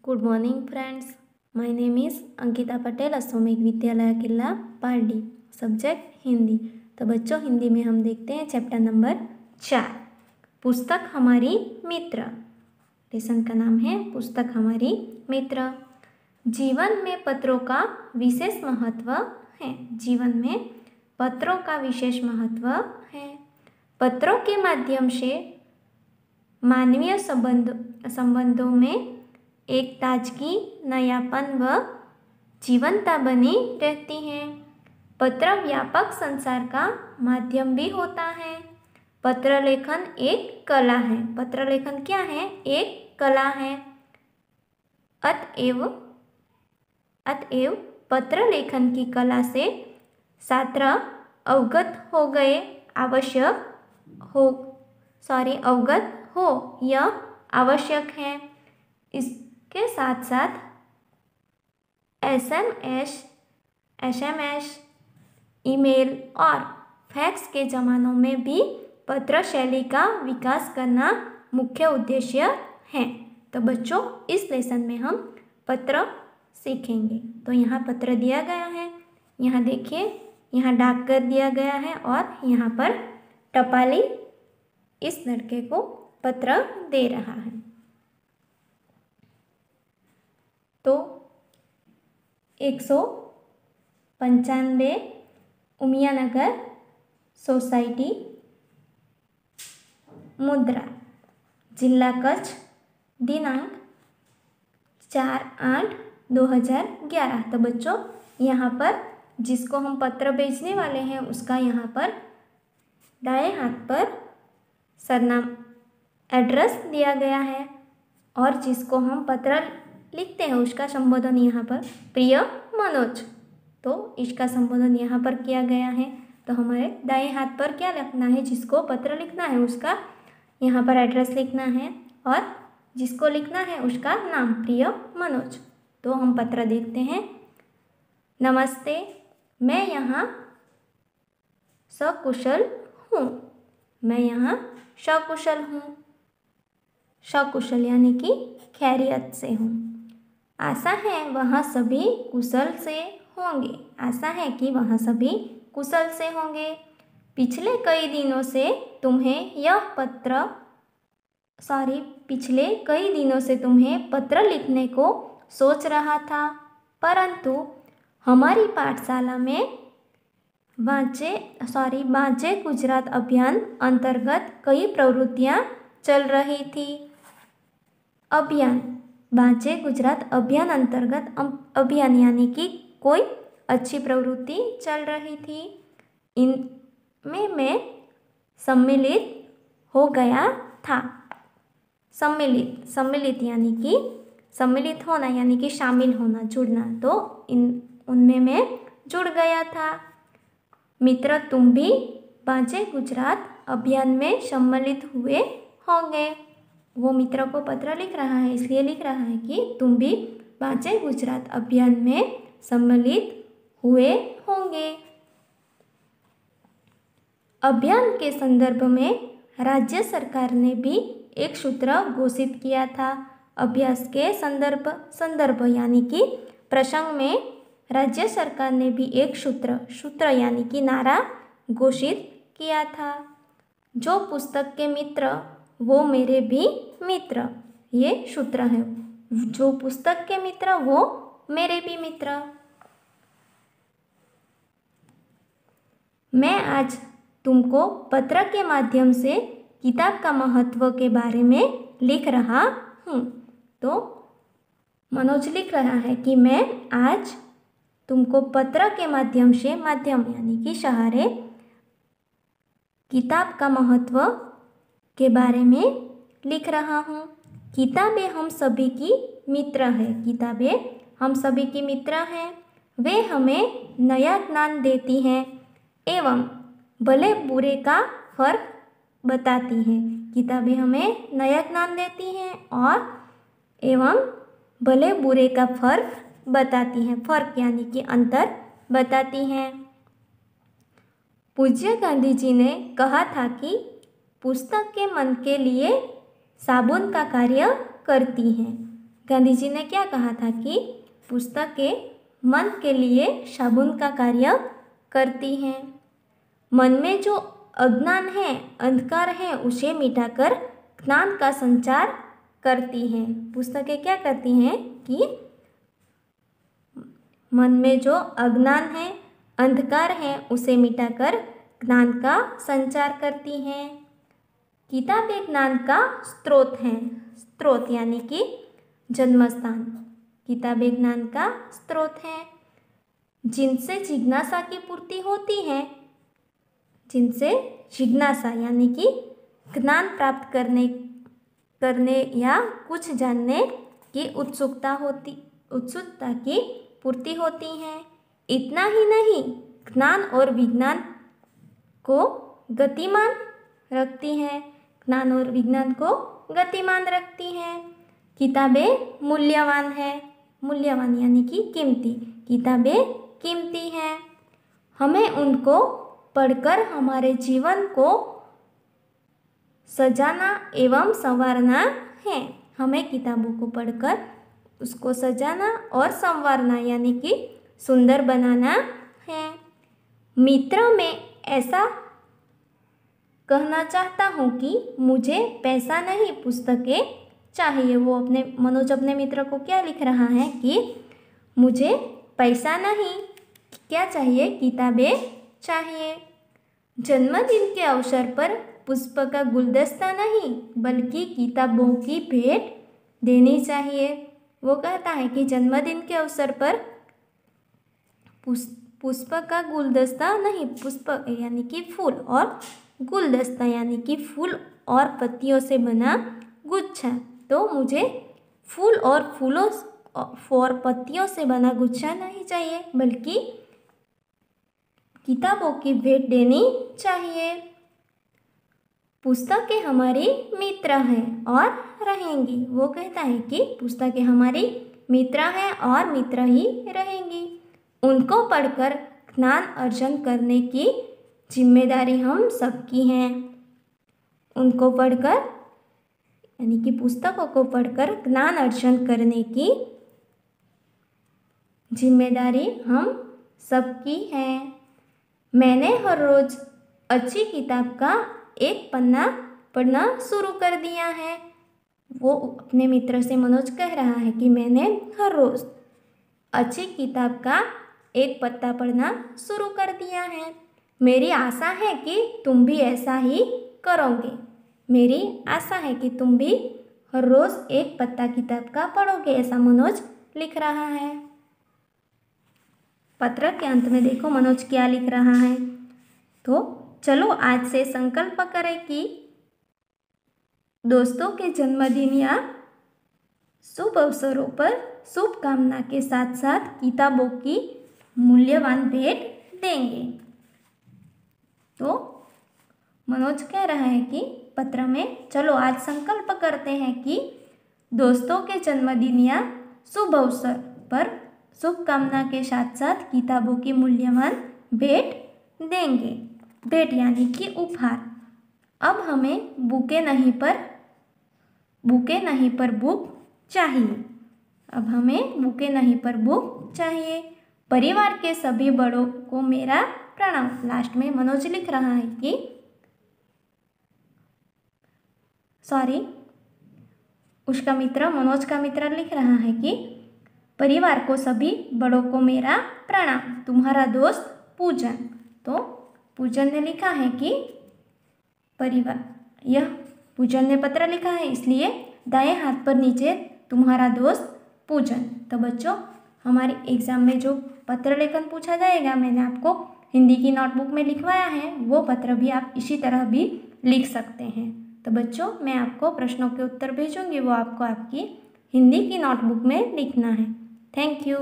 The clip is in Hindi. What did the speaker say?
Good morning friends, my name is Ankita Patel, Ashwamegh Vidyalaya Killa Pardi, subject Hindi. तो बच्चों, हिंदी में हम देखते हैं चैप्टर नंबर 4, पुस्तक हमारी मित्र। लेसन का नाम है पुस्तक हमारी मित्र। जीवन में पत्रों का विशेष महत्व है। जीवन में पत्रों का विशेष महत्व है। पत्रों के माध्यम से मानवीय संबंधों में एक ताजगी, नयापन व जीवंतता बनी रहती है। पत्र व्यापक संसार का माध्यम भी होता है। पत्र लेखन एक कला है। पत्र लेखन क्या है? एक कला है। अतएव पत्र लेखन की कला से छात्र अवगत हो यह आवश्यक है। इसके साथ साथ एसएमएस, ईमेल और फैक्स के ज़मानों में भी पत्र शैली का विकास करना मुख्य उद्देश्य है। तो बच्चों, इस लेसन में हम पत्र सीखेंगे। तो यहाँ पत्र दिया गया है, यहाँ देखिए, यहाँ डाकघर दिया गया है और यहाँ पर टपाली इस लड़के को पत्र दे रहा है। तो 195 उमिया नगर सोसाइटी, मुद्रा, जिला कच्छ, दिनांक 4/8/2011। तो बच्चों, यहाँ पर जिसको हम पत्र भेजने वाले हैं उसका यहाँ पर दाएं हाथ पर सरनाम एड्रेस दिया गया है और जिसको हम पत्र लिखते हैं उसका संबोधन यहाँ पर प्रिय मनोज। तो इसका संबोधन यहाँ पर किया गया है। तो हमारे दाएं हाथ पर क्या लिखना है? जिसको पत्र लिखना है उसका यहाँ पर एड्रेस लिखना है और जिसको लिखना है उसका नाम प्रिय मनोज। तो हम पत्र देखते हैं। नमस्ते, मैं यहाँ सकुशल हूँ। मैं यहाँ सकुशल हूँ। सकुशल यानी कि खैरियत से हूँ। आशा है वहाँ सभी कुशल से होंगे। आशा है कि वहाँ सभी कुशल से होंगे। पिछले कई दिनों से तुम्हें पत्र लिखने को सोच रहा था, परंतु हमारी पाठशाला में बाँचे गुजरात अभियान अंतर्गत कई प्रवृत्तियाँ चल रही थी। बाँचे गुजरात अभियान अंतर्गत अभियान यानी कि कोई अच्छी प्रवृत्ति चल रही थी। इनमें मैं सम्मिलित हो गया था। सम्मिलित यानी कि सम्मिलित होना यानी कि शामिल होना, जुड़ना। तो उनमें मैं जुड़ गया था। मित्र, तुम भी बाँचे गुजरात अभियान में सम्मिलित हुए होंगे। वो मित्र को पत्र लिख रहा है, इसलिए लिख रहा है कि तुम भी बाँचे गुजरात अभियान में सम्मिलित हुए होंगे। अभियान के संदर्भ में राज्य सरकार ने भी एक सूत्र घोषित किया था। अभ्यास के संदर्भ यानी कि प्रसंग में राज्य सरकार ने भी एक सूत्र यानी कि नारा घोषित किया था। जो पुस्तक के मित्र वो मेरे भी मित्र। ये सूत्र है। जो पुस्तक के मित्र वो मेरे भी मित्र। मैं आज तुमको पत्र के माध्यम से किताब का महत्व के बारे में लिख रहा हूँ। तो मनोज लिख रहा है कि मैं आज तुमको पत्र के माध्यम से, यानी कि सहारे, किताब का महत्व के बारे में लिख रहा हूँ। किताबें हम सभी की मित्र है। किताबें हम सभी की मित्र हैं। वे हमें नया ज्ञान देती हैं एवं भले बुरे का फर्क बताती हैं। किताबें हमें नया ज्ञान देती हैं और एवं भले बुरे का फर्क बताती हैं। फर्क यानी कि अंतर बताती हैं। पूज्य गांधी जी ने कहा था कि पुस्तक के मन के लिए साबुन का कार्य करती हैं। गांधी जी ने क्या कहा था कि पुस्तकें मन के लिए साबुन का कार्य करती हैं। मन में जो अज्ञान है, अंधकार है, उसे मिटाकर ज्ञान का संचार करती हैं। पुस्तकें क्या करती हैं कि मन में जो अज्ञान है, अंधकार है, उसे मिटाकर ज्ञान का संचार करती हैं। किताबें ज्ञान का स्रोत हैं। स्रोत यानी कि जन्मस्थान। किताबें ज्ञान का स्रोत है, जिनसे जिज्ञासा की पूर्ति होती है। जिनसे जिज्ञासा यानी कि ज्ञान प्राप्त करने या कुछ जानने की उत्सुकता की पूर्ति होती है। इतना ही नहीं, ज्ञान और विज्ञान को गतिमान रखती हैं। ज्ञान और विज्ञान को गतिमान रखती हैं। किताबें मूल्यवान है। मूल्यवान यानी कि कीमती। किताबें कीमती हैं। हमें उनको पढ़कर हमारे जीवन को सजाना एवं संवारना है। हमें किताबों को पढ़कर उसको सजाना और संवारना यानी कि सुंदर बनाना है। मित्र में ऐसा कहना चाहता हूँ कि मुझे पैसा नहीं, पुस्तकें चाहिए। वो मनोज अपने मित्र को क्या लिख रहा है कि मुझे पैसा नहीं, क्या चाहिए, किताबें चाहिए। जन्मदिन के अवसर पर पुष्प का गुलदस्ता नहीं बल्कि किताबों की भेंट देनी चाहिए। वो कहता है कि जन्मदिन के अवसर पर पुष्प का गुलदस्ता नहीं, पुष्प यानी कि फूल, और गुलदस्ता यानी कि फूल और पत्तियों से बना गुच्छा। तो मुझे फूल और पत्तियों से बना गुच्छा नहीं चाहिए बल्कि किताबों की भेंट देनी चाहिए। पुस्तकें हमारी मित्र हैं और रहेंगी। वो कहता है कि पुस्तकें हमारी मित्र हैं और मित्र ही रहेंगी। उनको पढ़कर ज्ञान अर्जन करने की जिम्मेदारी हम सबकी है। उनको पढ़कर यानी कि पुस्तकों को पढ़कर ज्ञान अर्जन करने की जिम्मेदारी हम सबकी है। मैंने हर रोज अच्छी किताब का एक पन्ना पढ़ना शुरू कर दिया है। वो अपने मित्र से मनोज कह रहा है कि मैंने हर रोज अच्छी किताब का एक पत्ता पढ़ना शुरू कर दिया है। मेरी आशा है कि तुम भी ऐसा ही करोगे। मेरी आशा है कि तुम भी हर रोज एक पत्ता किताब का पढ़ोगे, ऐसा मनोज लिख रहा है। पत्र के अंत में देखो मनोज क्या लिख रहा है। तो चलो आज से संकल्प करें कि दोस्तों के जन्मदिन या शुभ अवसरों पर शुभकामना के साथ साथ किताबों की मूल्यवान भेंट देंगे। तो मनोज कह रहा है कि पत्र में चलो आज संकल्प करते हैं कि दोस्तों के जन्मदिन या शुभ अवसर पर शुभकामना के साथ साथ किताबों की मूल्यवान भेंट देंगे। भेंट यानी कि उपहार। अब हमें बुके नहीं पर बुक चाहिए। अब हमें बुके नहीं पर बुक चाहिए। परिवार के सभी बड़ों को मेरा प्रणाम। लास्ट में मनोज लिख रहा है कि उसका मित्र मनोज का मित्र लिख रहा है कि परिवार को सभी बड़ों को मेरा प्रणाम, तुम्हारा दोस्त पूजन। तो पूजन ने लिखा है कि यह पूजन ने पत्र लिखा है, इसलिए दाएं हाथ पर नीचे तुम्हारा दोस्त पूजन। तो बच्चों हमारे एग्ज़ाम में जो पत्र लेखन पूछा जाएगा, मैंने आपको हिंदी की नोटबुक में लिखवाया है, वो पत्र भी आप इसी तरह भी लिख सकते हैं। तो बच्चों मैं आपको प्रश्नों के उत्तर भेजूंगी, वो आपको आपकी हिंदी की नोटबुक में लिखना है। Thank you.